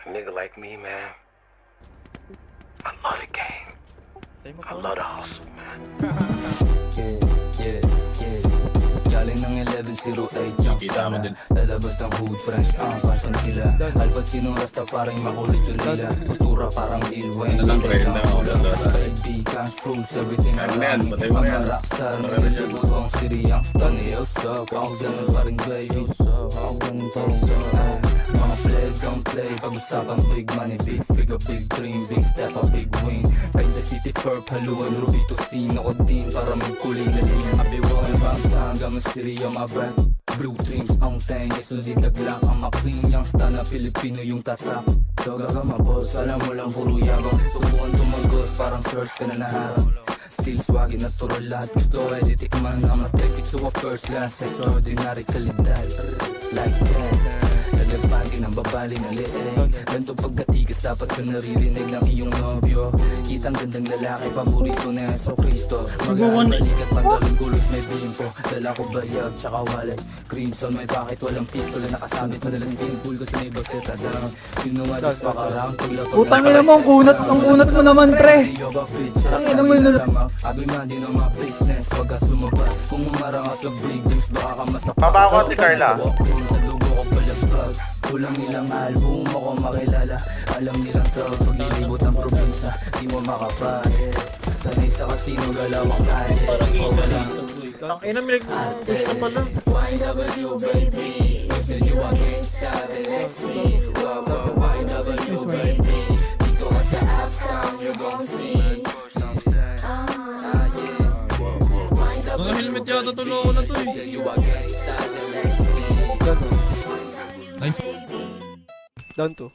nigga like me, man, I love the game. I love the hustle, man. Yeah. Galing ng 1108 yung sana. Lalabas ng hood, French ang fashion nila. Al Pacino, Rastafari, makulit yung lila. Postura parang Lil Wayne. Kaibigan, rules, everything around me. Mga rockstar, nalilibot ang city ang stan. Yo, sup, ako ganun pa rin baby. Ako ganun pa rin mga play, don't play. Pag-usapang big money, big figure, big dream, big step, a big win. Paint the city perp, haluan, ruby to scene. Ako din para magkulay na liyan. Abiwang bang tanggang city on my back. Blue dreams ang tenga, sulit naglak ang ma-clean. Yung star na Pilipino yung tatak. Doga ka ma-boss, alam mo lang puro yabang. Subukan tumagos, parang search ka na naharap. Still swaggy, natural lahat gusto ay titikman. I'ma take it to a first class, extraordinary kalidad. Like that, naglagbagi ng babali na leeg. Ganto pagkatigas dapat ka naririnig ng iyong nobyo. Kitang gandang lalaki, paborito na Yeso Cristo. Mag-aabalikat pagdaling gulos may bimpo. Dala ko bayag, tsaka wallet. Crimson may bakit walang pistol na nakasabit. Madalas pinball kasi may baseta down. You know I just fuck around. Putang ina mo, ang kunat mo naman, pre. Ang ina mo yun. Abi man din ang mga business. Wag ka sumabat. Kung umarang ka sa big games, baka ka masapat. Baba ko si Carla. Sa dugo ko palagbag. Kulang ilang album ako makilala. Alam nilang tawag paglilibot ng probinsya. Di mo makapahit. Sanay sa kasino galaw ang kahit. O walang Ang ina, may gusto pala. YW baby, listen you a gangsta, then let's see. YW baby, dito ka sa uptown, you gon' see. Mga helmet yata tulungan na to eh. You a gangsta, then let's see. Nice. Down to.